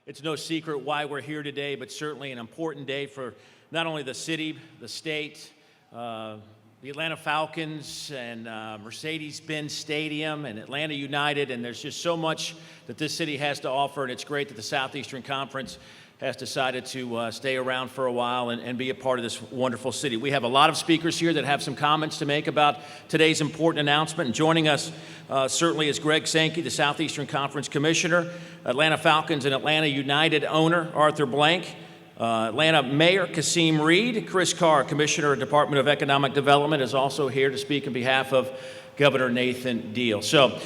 It's no secret why we're here today, but certainly an important day for not only the city, the state, the Atlanta Falcons and Mercedes-Benz Stadium and Atlanta United, and there's just so much that this city has to offer, and it's great that the Southeastern Conference has decided to stay around for a while and be a part of this wonderful city. We have a lot of speakers here that have some comments to make about today's important announcement. And joining us certainly is Greg Sankey, the Southeastern Conference Commissioner, Atlanta Falcons and Atlanta United owner Arthur Blank, Atlanta Mayor Kasim Reed, Chris Carr, Commissioner of Department of Economic Development, is also here to speak on behalf of Governor Nathan Deal. So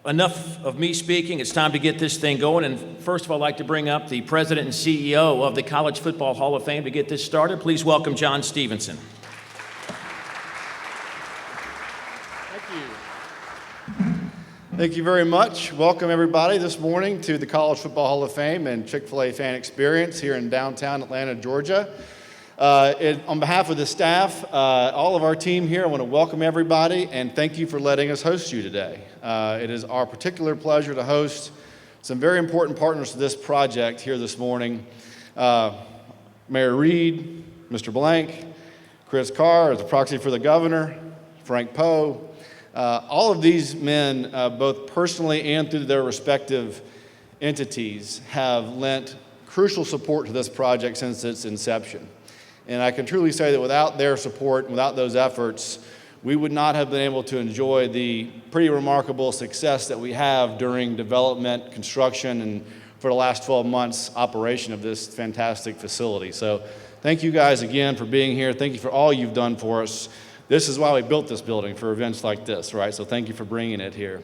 enough of me speaking. It's time to get this thing going. And first of all, I'd like to bring up the President and CEO of the College Football Hall of Fame to get this started. Please welcome John Stevenson. Thank you very much. Welcome everybody this morning to the College Football Hall of Fame and Chick-fil-A fan experience here in downtown Atlanta, Georgia. On behalf of the staff, all of our team here, I want to welcome everybody and thank you for letting us host you today. It is our particular pleasure to host some very important partners to this project here this morning. Mayor Reed, Mr. Blank, Chris Carr as a proxy for the governor, Frank Poe. All of these men, both personally and through their respective entities, have lent crucial support to this project since its inception. And I can truly say that without their support, without those efforts, we would not have been able to enjoy the pretty remarkable success that we have during development, construction, and for the last 12 months, operation of this fantastic facility. So thank you guys again for being here. Thank you for all you've done for us. This is why we built this building, for events like this, right? So thank you for bringing it here.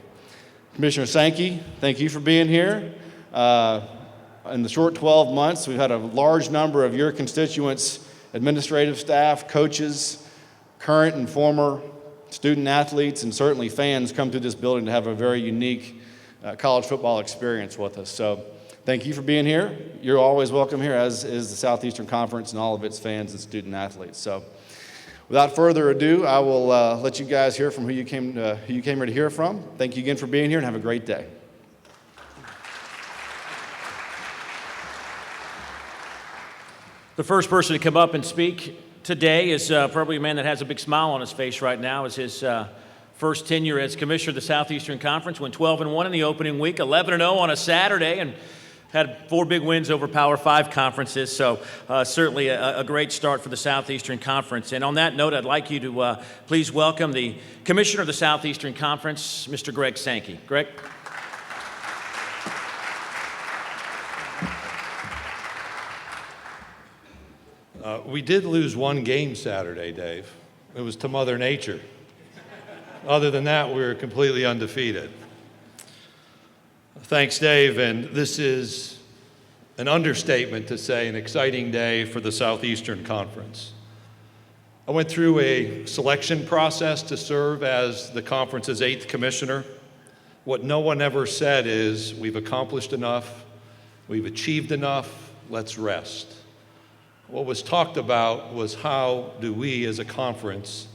Commissioner Sankey, thank you for being here. In the short 12 months, we've had a large number of your constituents, administrative staff, coaches, current and former student athletes, and certainly fans come through this building to have a very unique college football experience with us. So thank you for being here. You're always welcome here, as is the Southeastern Conference and all of its fans and student athletes. So without further ado, I will let you guys hear from who you came here to hear from. Thank you again for being here and have a great day. The first person to come up and speak today is probably a man that has a big smile on his face right now. It's his first tenure as Commissioner of the Southeastern Conference. Went 12-1 in the opening week, 11-0 on a Saturday, and had 4 big wins over Power 5 conferences, so certainly a great start for the Southeastern Conference. And on that note, I'd like you to please welcome the Commissioner of the Southeastern Conference, Mr. Greg Sankey. Greg? We did lose one game Saturday, Dave. It was to Mother Nature. Other than that, we were completely undefeated. Thanks, Dave, and this is an understatement to say an exciting day for the Southeastern Conference. I went through a selection process to serve as the conference's 8th commissioner. What no one ever said is, we've accomplished enough, we've achieved enough, let's rest. What was talked about was how do we as a conference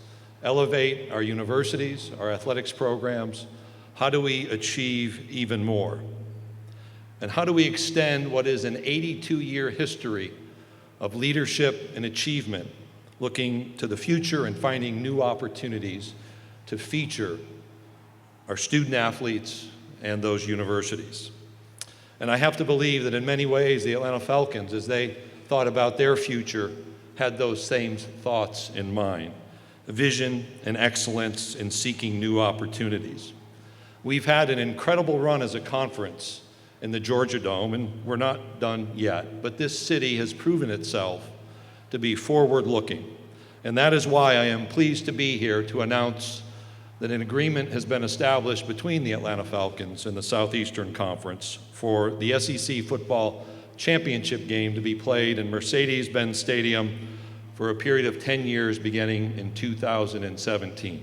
elevate our universities, our athletics programs. How do we achieve even more? And how do we extend what is an 82-year history of leadership and achievement, looking to the future and finding new opportunities to feature our student athletes and those universities? And I have to believe that in many ways, the Atlanta Falcons, as they thought about their future, had those same thoughts in mind, vision and excellence in seeking new opportunities. We've had an incredible run as a conference in the Georgia Dome, and we're not done yet, but this city has proven itself to be forward-looking. And that is why I am pleased to be here to announce that an agreement has been established between the Atlanta Falcons and the Southeastern Conference for the SEC football championship game to be played in Mercedes-Benz Stadium for a period of 10 years beginning in 2017.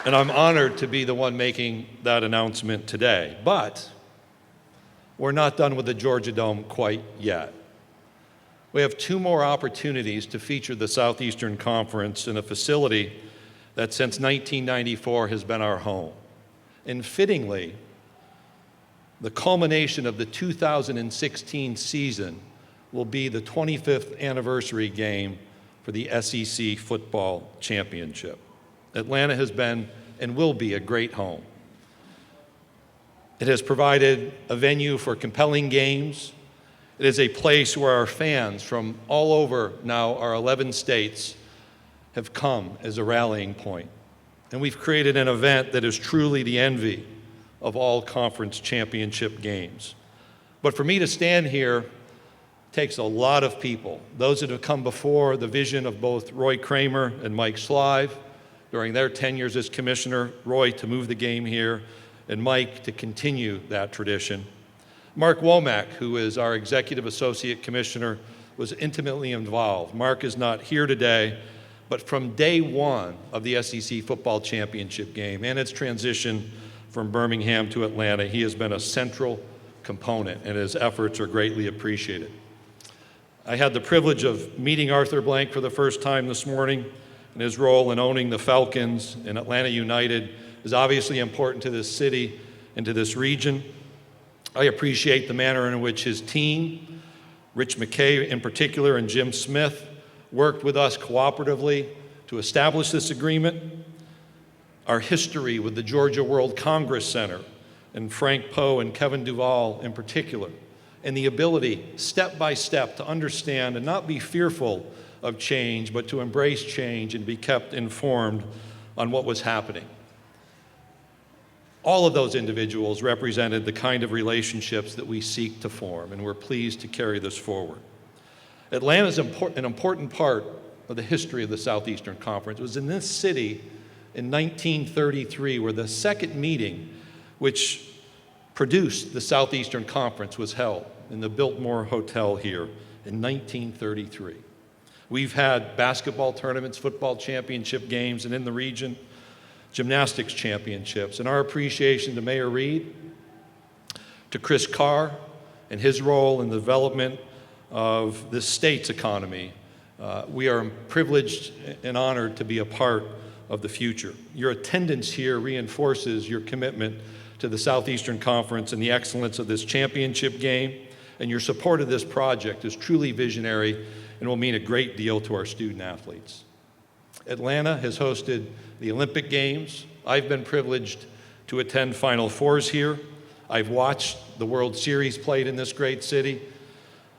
And I'm honored to be the one making that announcement today. But we're not done with the Georgia Dome quite yet. We have 2 more opportunities to feature the Southeastern Conference in a facility that since 1994 has been our home. And fittingly, the culmination of the 2016 season will be the 25th anniversary game for the SEC Football Championship. Atlanta has been and will be a great home. It has provided a venue for compelling games. It is a place where our fans from all over now our 11 states have come as a rallying point. And we've created an event that is truly the envy of all conference championship games. But for me to stand here takes a lot of people. Those that have come before, the vision of both Roy Kramer and Mike Slive during their tenures as commissioner, Roy to move the game here, and Mike to continue that tradition. Mark Womack, who is our executive associate commissioner, was intimately involved. Mark is not here today, but from day one of the SEC Football Championship game and its transition from Birmingham to Atlanta, he has been a central component, and his efforts are greatly appreciated. I had the privilege of meeting Arthur Blank for the first time this morning, and his role in owning the Falcons and Atlanta United is obviously important to this city and to this region. I appreciate the manner in which his team, Rich McKay in particular and Jim Smith, worked with us cooperatively to establish this agreement. Our history with the Georgia World Congress Center and Frank Poe and Kevin Duvall in particular, and the ability step by step to understand and not be fearful of change, but to embrace change and be kept informed on what was happening. All of those individuals represented the kind of relationships that we seek to form, and we're pleased to carry this forward. Atlanta is an important part of the history of the Southeastern Conference. It was in this city in 1933 where the second meeting which produced the Southeastern Conference was held in the Biltmore Hotel here in 1933. We've had basketball tournaments, football championship games, and in the region, gymnastics championships. And our appreciation to Mayor Reed, to Chris Carr, and his role in the development of this state's economy. We are privileged and honored to be a part of the future. Your attendance here reinforces your commitment to the Southeastern Conference and the excellence of this championship game, and your support of this project is truly visionary and will mean a great deal to our student athletes. Atlanta has hosted the Olympic Games. I've been privileged to attend Final Fours here. I've watched the World Series played in this great city,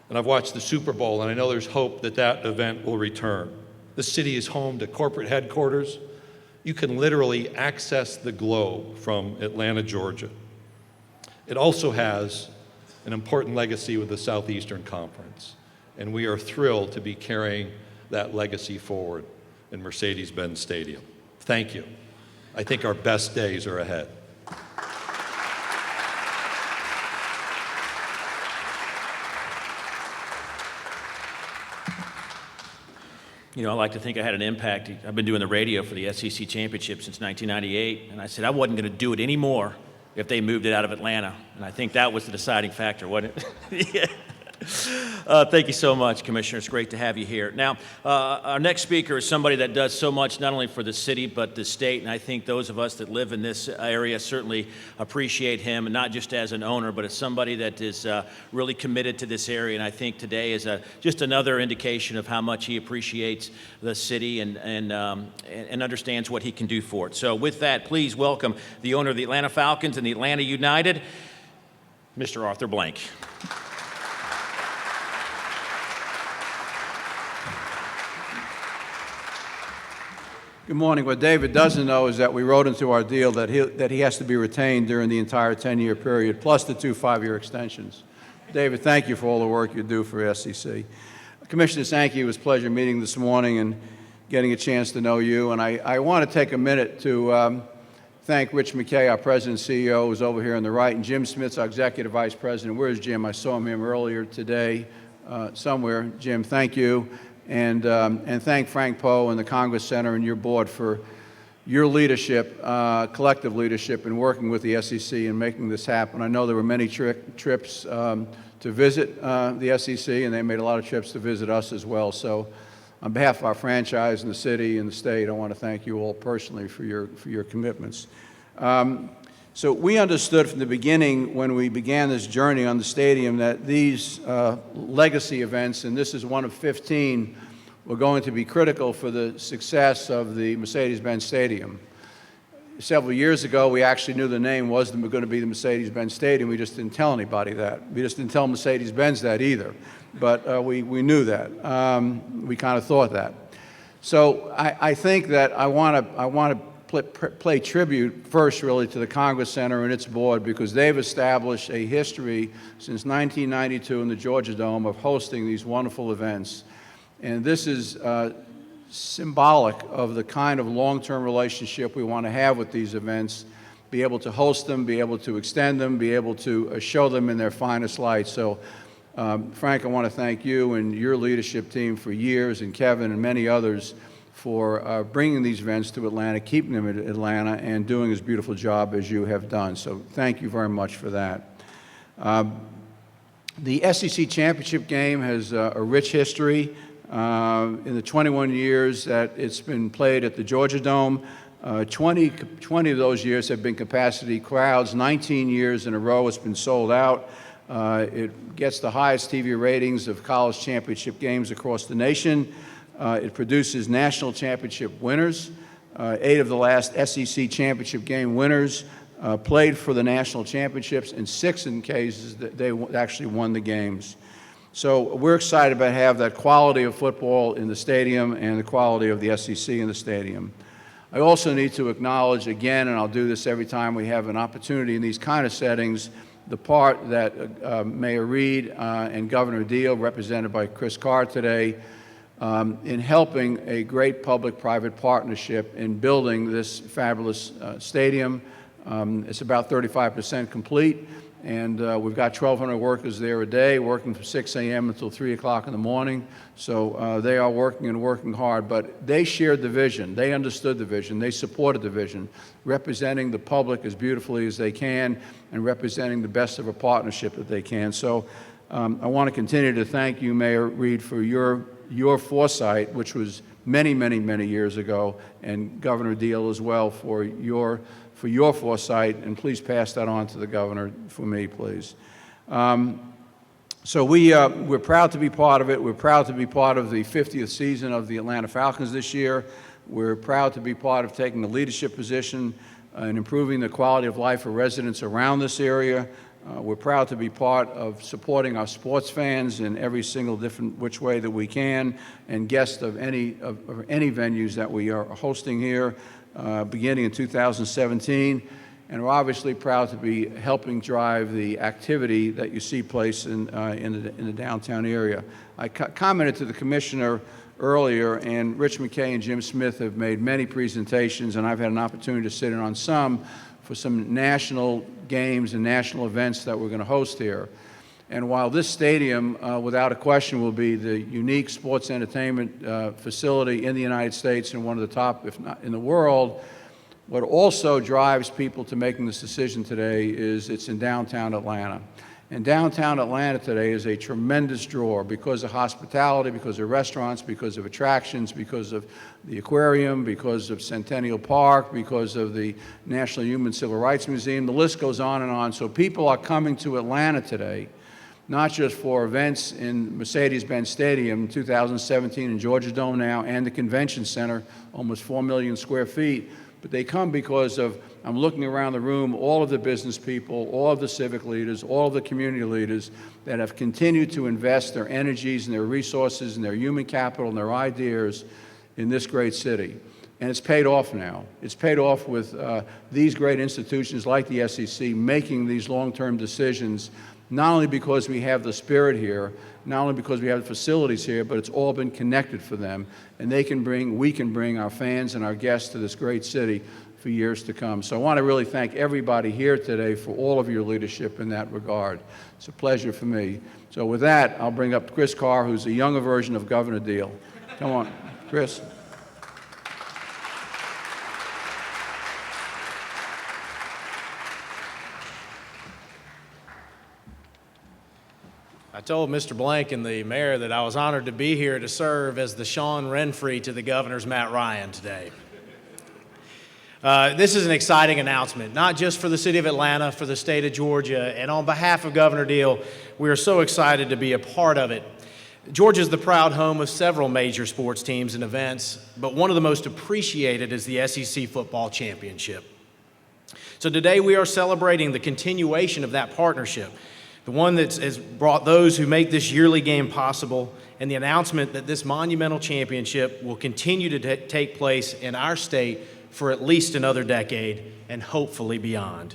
and I've watched the Super Bowl, and I know there's hope that that event will return. This city is home to corporate headquarters. You can literally access the globe from Atlanta, Georgia. It also has an important legacy with the Southeastern Conference, and we are thrilled to be carrying that legacy forward in Mercedes-Benz Stadium. Thank you. I think our best days are ahead. You know, I like to think I had an impact. I've been doing the radio for the SEC Championship since 1998, and I said I wasn't going to do it anymore if they moved it out of Atlanta, and I think that was the deciding factor, wasn't it? Yeah. Thank you so much, Commissioner. It's great to have you here. Now, our next speaker is somebody that does so much not only for the city but the state, and I think those of us that live in this area certainly appreciate him, and not just as an owner, but as somebody that is really committed to this area. And I think today is just another indication of how much he appreciates the city and understands what he can do for it. So with that, please welcome the owner of the Atlanta Falcons and the Atlanta United, Mr. Arthur Blank. Good morning. What David doesn't know is that we wrote into our deal that he has to be retained during the entire 10-year period, plus the 2 5-year extensions. David, thank you for all the work you do for SEC. Commissioner Sankey, it was a pleasure meeting this morning and getting a chance to know you. And I want to take a minute to thank Rich McKay, our President and CEO, who's over here on the right, and Jim Smith, our Executive Vice President. Where's Jim? I saw him earlier today somewhere. Jim, thank you. And thank Frank Poe and the Congress Center and your board for your leadership, collective leadership in working with the SEC and making this happen. I know there were many trips to visit the SEC, and they made a lot of trips to visit us as well. So on behalf of our franchise and the city and the state, I want to thank you all personally for your commitments. So we understood from the beginning when we began this journey on the stadium that these legacy events, and this is one of 15, were going to be critical for the success of the Mercedes-Benz Stadium. Several years ago, we actually knew the name wasn't going to be the Mercedes-Benz Stadium. We just didn't tell anybody that. We just didn't tell Mercedes-Benz that either. But we knew that. We kind of thought that. So I think that I want to pay tribute first, really, to the Congress Center and its board, because they've established a history since 1992 in the Georgia Dome of hosting these wonderful events. And this is symbolic of the kind of long-term relationship we want to have with these events, be able to host them, be able to extend them, be able to show them in their finest light. So, Frank, I want to thank you and your leadership team for years, and Kevin and many others for bringing these events to Atlanta, keeping them in Atlanta, and doing as beautiful a job as you have done. So thank you very much for that. The SEC Championship game has a rich history. In the 21 years that it's been played at the Georgia Dome, 20 of those years have been capacity crowds. 19 years in a row it's been sold out. It gets the highest TV ratings of college championship games across the nation. It produces national championship winners. 8 of the last SEC championship game winners played for the national championships, and 6 in cases that they actually won the games. So we're excited about have that quality of football in the stadium and the quality of the SEC in the stadium. I also need to acknowledge again, and I'll do this every time we have an opportunity in these kind of settings, the part that Mayor Reed and Governor Deal, represented by Chris Carr today, in helping a great public-private partnership in building this fabulous stadium. It's about 35% complete. And we've got 1,200 workers there a day, working from 6 a.m. until 3 o'clock in the morning. So they are working and working hard. But they shared the vision. They understood the vision. They supported the vision, representing the public as beautifully as they can and representing the best of a partnership that they can. So I want to continue to thank you, Mayor Reed, for your foresight, which was many, many, many years ago, and Governor Deal as well for your foresight, and please pass that on to the governor for me, please. So we're proud to be part of it. We're proud to be part of the 50th season of the Atlanta Falcons this year. We're proud to be part of taking a leadership position in improving the quality of life for residents around this area. We're proud to be part of supporting our sports fans in every single different which way that we can, and guests of any venues that we are hosting here. Beginning in 2017, and we're obviously proud to be helping drive the activity that you see place in the downtown area. I commented to the commissioner earlier, and Rich McKay and Jim Smith have made many presentations, and I've had an opportunity to sit in on some for some national games and national events that we're going to host here. And while this stadium, without a question, will be the unique sports entertainment facility in the United States and one of the top, if not in the world, what also drives people to making this decision today is it's in downtown Atlanta. And downtown Atlanta today is a tremendous draw because of hospitality, because of restaurants, because of attractions, because of the aquarium, because of Centennial Park, because of the National Human Civil Rights Museum. The list goes on and on. So people are coming to Atlanta today, not just for events in Mercedes-Benz Stadium, 2017 in Georgia Dome now, and the Convention Center, almost 4 million square feet, but they come because of, I'm looking around the room, all of the business people, all of the civic leaders, all of the community leaders that have continued to invest their energies and their resources and their human capital and their ideas in this great city. And it's paid off now. It's paid off with these great institutions like the SEC making these long-term decisions, not only because we have the spirit here, not only because we have the facilities here, but it's all been connected for them. And we can bring our fans and our guests to this great city for years to come. So I want to really thank everybody here today for all of your leadership in that regard. It's a pleasure for me. So with that, I'll bring up Chris Carr, who's a younger version of Governor Deal. Come on, Chris. I told Mr. Blank and the mayor that I was honored to be here to serve as the Sean Renfree to the governor's Matt Ryan today. This is an exciting announcement, not just for the city of Atlanta, for the state of Georgia, and on behalf of Governor Deal, we are so excited to be a part of it. Georgia is the proud home of several major sports teams and events, but one of the most appreciated is the SEC Football Championship. So today we are celebrating the continuation of that partnership, the one that has brought those who make this yearly game possible, and the announcement that this monumental championship will continue to take place in our state for at least another decade and hopefully beyond.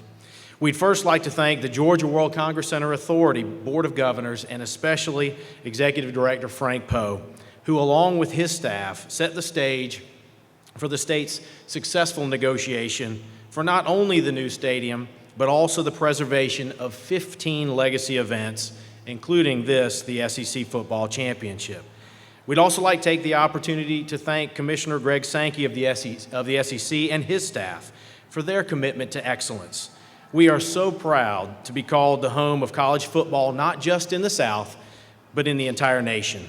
We'd first like to thank the Georgia World Congress Center Authority Board of Governors and especially Executive Director Frank Poe, who along with his staff set the stage for the state's successful negotiation for not only the new stadium, but also the preservation of 15 legacy events, including this, the SEC Football Championship. We'd also like to take the opportunity to thank Commissioner Greg Sankey of the SEC and his staff for their commitment to excellence. We are so proud to be called the home of college football, not just in the South, but in the entire nation.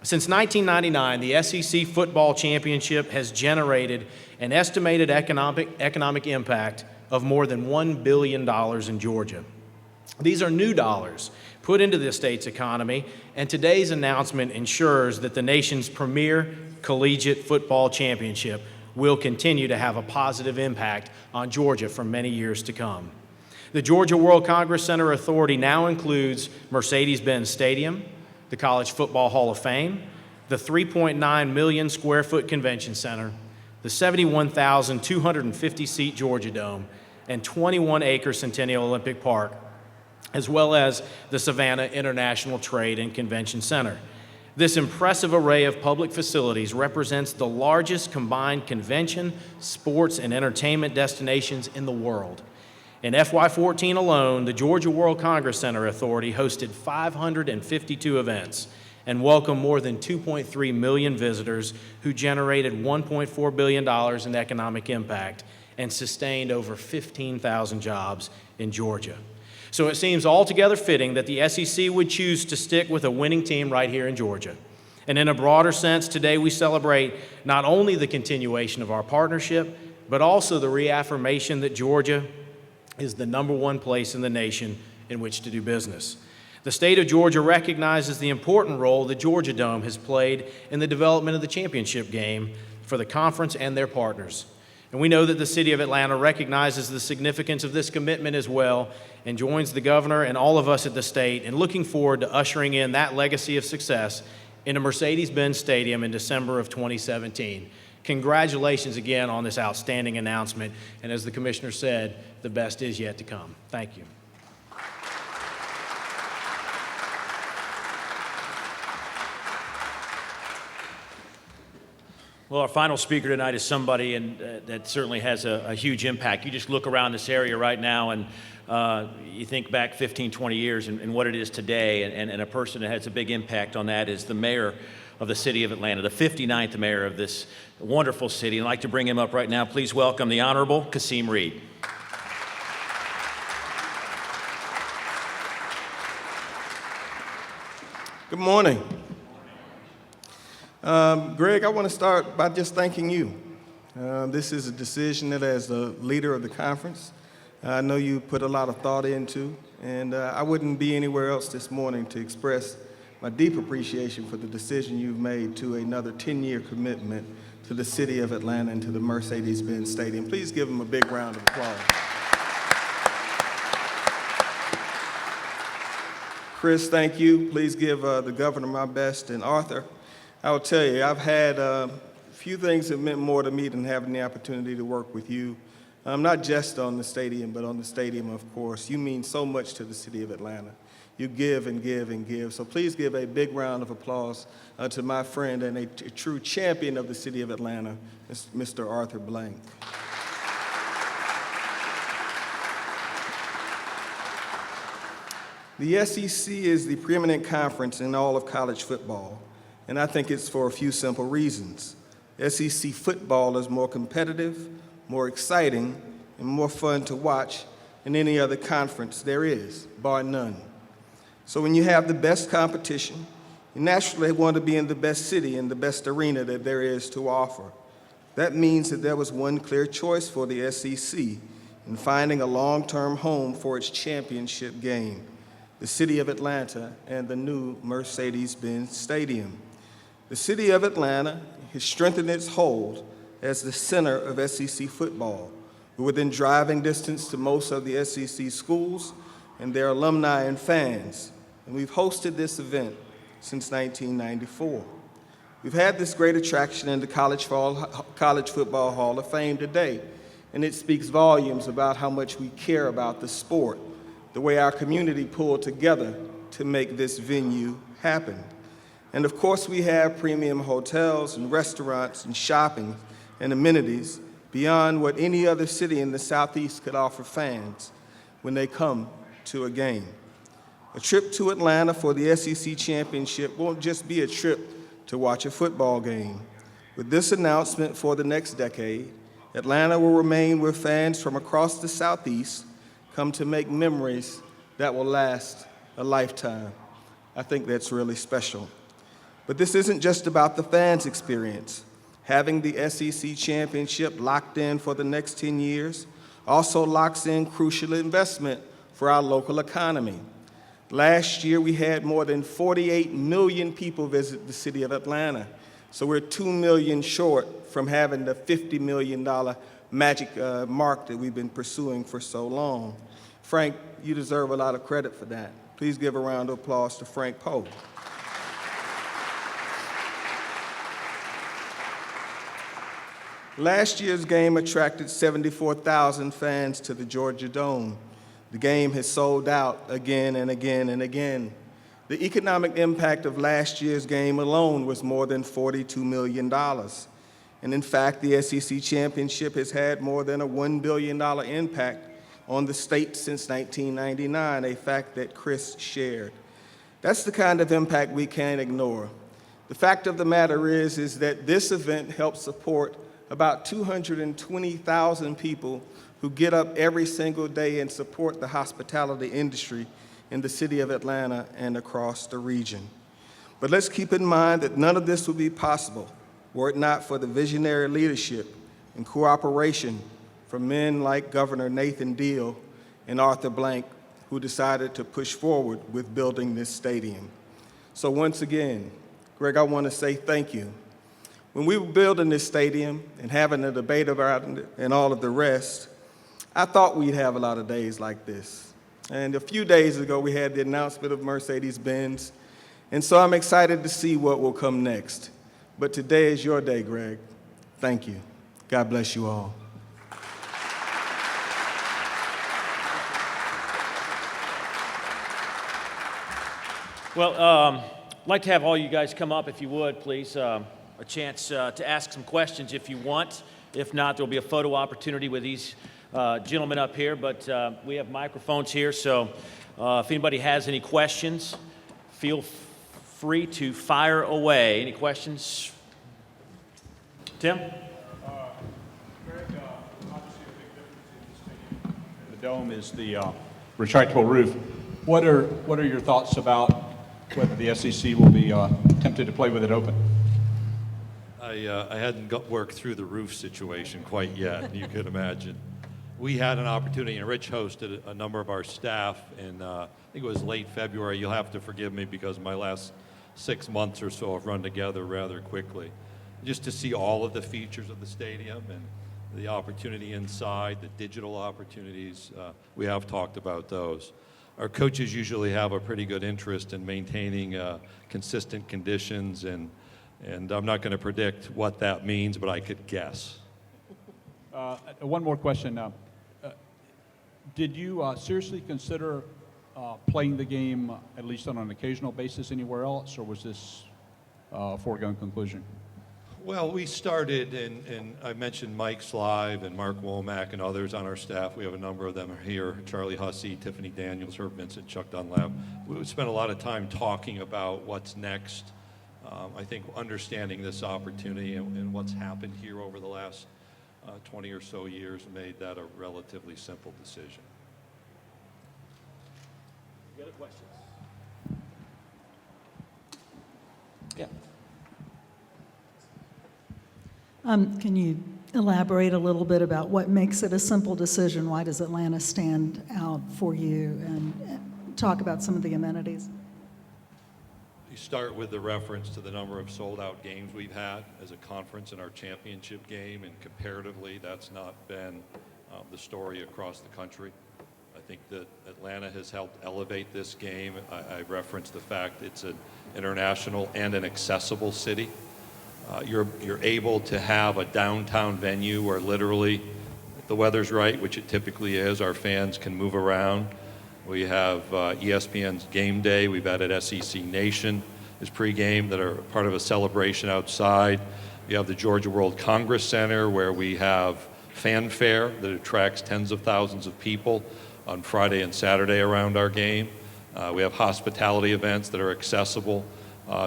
Since 1999, the SEC Football Championship has generated an estimated economic impact of more than $1 billion in Georgia. These are new dollars put into the state's economy, and today's announcement ensures that the nation's premier collegiate football championship will continue to have a positive impact on Georgia for many years to come. The Georgia World Congress Center Authority now includes Mercedes-Benz Stadium, the College Football Hall of Fame, the 3.9 million square foot convention center, the 71,250 seat Georgia Dome, and 21-acre Centennial Olympic Park, as well as the Savannah International Trade and Convention Center. This impressive array of public facilities represents the largest combined convention, sports, and entertainment destinations in the world. In FY14 alone, the Georgia World Congress Center Authority hosted 552 events and welcomed more than 2.3 million visitors who generated $1.4 billion in economic impact and sustained over 15,000 jobs in Georgia. So it seems altogether fitting that the SEC would choose to stick with a winning team right here in Georgia. And in a broader sense, today we celebrate not only the continuation of our partnership, but also the reaffirmation that Georgia is the #1 place in the nation in which to do business. The state of Georgia recognizes the important role the Georgia Dome has played in the development of the championship game for the conference and their partners. And we know that the city of Atlanta recognizes the significance of this commitment as well and joins the governor and all of us at the state in looking forward to ushering in that legacy of success in a Mercedes-Benz Stadium in December of 2017. Congratulations again on this outstanding announcement, and as the commissioner said, the best is yet to come. Thank you. Well, our final speaker tonight is somebody that certainly has a huge impact. You just look around this area right now and you think back 15, 20 years and what it is today, and a person that has a big impact on that is the mayor of the city of Atlanta, the 59th mayor of this wonderful city. I'd like to bring him up right now. Please welcome the Honorable Kasim Reed. Good morning. Greg, I want to start by just thanking you. This is a decision that as the leader of the conference, I know you put a lot of thought into, and I wouldn't be anywhere else this morning to express my deep appreciation for the decision you've made to another 10-year commitment to the city of Atlanta and to the Mercedes-Benz Stadium. Please give them a big round of applause. Chris, thank you. Please give the governor my best, and Arthur, I will tell you, I've had a few things that meant more to me than having the opportunity to work with you, not just on the stadium, but on the stadium, of course. You mean so much to the city of Atlanta. You give and give and give. So please give a big round of applause to my friend and a true champion of the city of Atlanta, Mr. Arthur Blank. The SEC is the preeminent conference in all of college football, and I think it's for a few simple reasons. SEC football is more competitive, more exciting, and more fun to watch than any other conference there is, bar none. So when you have the best competition, you naturally want to be in the best city and the best arena that there is to offer. That means that there was one clear choice for the SEC in finding a long-term home for its championship game, the city of Atlanta and the new Mercedes-Benz Stadium. The city of Atlanta has strengthened its hold as the center of SEC football. We're within driving distance to most of the SEC schools and their alumni and fans, and we've hosted this event since 1994. We've had this great attraction in the College Football Hall of Fame today, and it speaks volumes about how much we care about the sport, the way our community pulled together to make this venue happen. And of course, we have premium hotels and restaurants and shopping and amenities beyond what any other city in the Southeast could offer fans when they come to a game. A trip to Atlanta for the SEC Championship won't just be a trip to watch a football game. With this announcement for the next decade, Atlanta will remain where fans from across the Southeast come to make memories that will last a lifetime. I think that's really special. But this isn't just about the fans' experience. Having the SEC Championship locked in for the next 10 years also locks in crucial investment for our local economy. Last year, we had more than 48 million people visit the city of Atlanta, so we're 2 million short from having the $50 million magic mark that we've been pursuing for so long. Frank, you deserve a lot of credit for that. Please give a round of applause to Frank Poe. Last year's game attracted 74,000 fans to the Georgia Dome. The game has sold out again and again and again. The economic impact of last year's game alone was more than $42 million. And in fact, the SEC Championship has had more than a $1 billion impact on the state since 1999, a fact that Chris shared. That's the kind of impact we can't ignore. The fact of the matter is that this event helps support about 220,000 people who get up every single day and support the hospitality industry in the city of Atlanta and across the region. But let's keep in mind that none of this would be possible were it not for the visionary leadership and cooperation from men like Governor Nathan Deal and Arthur Blank, who decided to push forward with building this stadium. So once again, Greg, I want to say thank you. When we were building this stadium and having a debate about it and all of the rest, I thought we'd have a lot of days like this. And a few days ago, we had the announcement of Mercedes-Benz, and so I'm excited to see what will come next. But today is your day, Greg. Thank you. God bless you all. Well, I'd like to have all you guys come up, if you would, please. A chance to ask some questions if you want. If not, there'll be a photo opportunity with these gentlemen up here, but we have microphones here, so if anybody has any questions, feel free to fire away. Any questions? Tim? Greg, obviously a big difference in the stadium. The dome is the retractable roof. What are your thoughts about whether the SEC will be tempted to play with it open? I hadn't worked through the roof situation quite yet, you could imagine. We had an opportunity, and Rich hosted a number of our staff in, I think it was late February. You'll have to forgive me because my last 6 months or so have run together rather quickly. Just to see all of the features of the stadium and the opportunity inside, the digital opportunities, we have talked about those. Our coaches usually have a pretty good interest in maintaining consistent conditions, and I'm not going to predict what that means, but I could guess. One more question. Did you seriously consider playing the game, at least on an occasional basis, anywhere else, or was this a foregone conclusion? Well, we started, and I mentioned Mike Slive and Mark Womack and others on our staff. We have a number of them here, Charlie Hussey, Tiffany Daniels, Herb Vincent, Chuck Dunlap. We spent a lot of time talking about what's next. I think understanding this opportunity and what's happened here over the last 20 or so years made that a relatively simple decision. Any other questions? Yeah. Can you elaborate a little bit about what makes it a simple decision? Why does Atlanta stand out for you? And talk about some of the amenities. You start with the reference to the number of sold-out games we've had as a conference in our championship game, and comparatively, that's not been the story across the country. I think that Atlanta has helped elevate this game. I referenced the fact it's an international and an accessible city. You're able to have a downtown venue where literally, if the weather's right, which it typically is, our fans can move around. We have ESPN's Game Day. We've added SEC Nation as pregame that are part of a celebration outside. We have the Georgia World Congress Center where we have fanfare that attracts tens of thousands of people on Friday and Saturday around our game. We have hospitality events that are accessible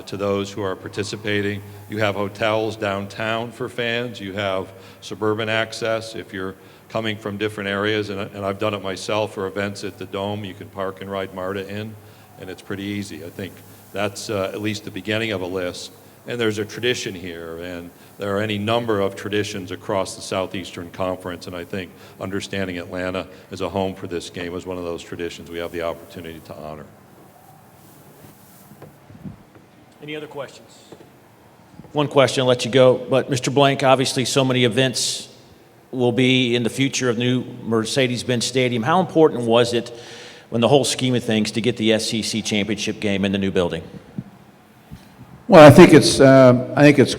to those who are participating. You have hotels downtown for fans. You have suburban access. If you're coming from different areas, and I've done it myself for events at the Dome, you can park and ride MARTA in, and it's pretty easy. I think that's at least the beginning of a list. And there's a tradition here, and there are any number of traditions across the Southeastern Conference, and I think understanding Atlanta as a home for this game is one of those traditions we have the opportunity to honor. Any other questions? One question, I'll let you go. But Mr. Blank, obviously so many events will be in the future of new Mercedes-Benz Stadium. How important was it, in the whole scheme of things, to get the SEC championship game in the new building? Well, I think it's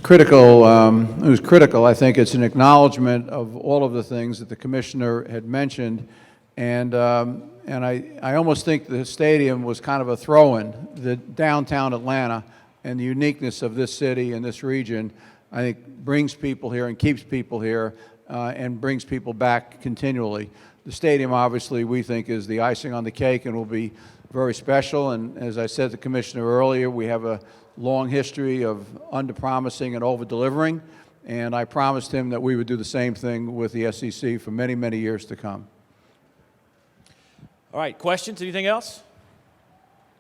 critical. It was critical. I think it's an acknowledgement of all of the things that the commissioner had mentioned, and I almost think the stadium was kind of a throw-in. The downtown Atlanta and the uniqueness of this city and this region, I think, brings people here and keeps people here and brings people back continually. The stadium, obviously, we think is the icing on the cake and will be very special. And as I said to the commissioner earlier, we have a long history of under-promising and over-delivering, and I promised him that we would do the same thing with the SEC for many, many years to come. All right, questions? Anything else?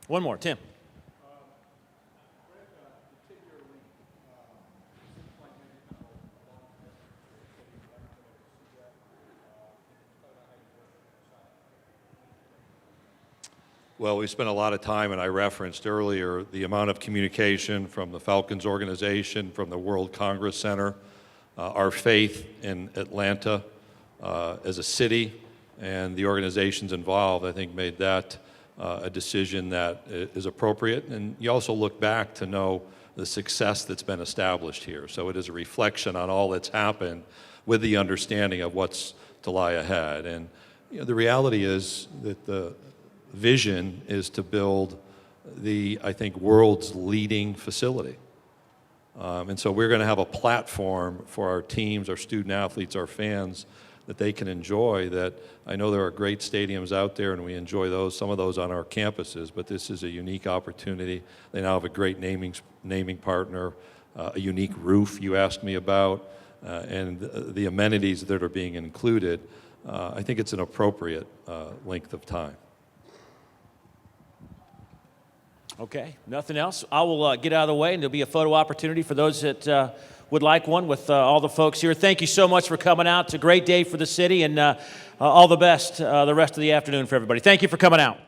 One more, Tim. Well, we spent a lot of time, and I referenced earlier the amount of communication from the Falcons organization, from the World Congress Center, our faith in Atlanta as a city, and the organizations involved, I think, made that a decision that is appropriate. And you also look back to know the success that's been established here. So it is a reflection on all that's happened with the understanding of what's to lie ahead. And the reality is that the vision is to build the, I think, world's leading facility. And so we're going to have a platform for our teams, our student athletes, our fans, that they can enjoy. That I know there are great stadiums out there, and we enjoy those, some of those on our campuses, but this is a unique opportunity. They now have a great naming partner, a unique roof you asked me about, and the amenities that are being included. I think it's an appropriate length of time. Okay, nothing else. I will get out of the way, and there'll be a photo opportunity for those that would like one with all the folks here. Thank you so much for coming out. It's a great day for the city, and all the best the rest of the afternoon for everybody. Thank you for coming out.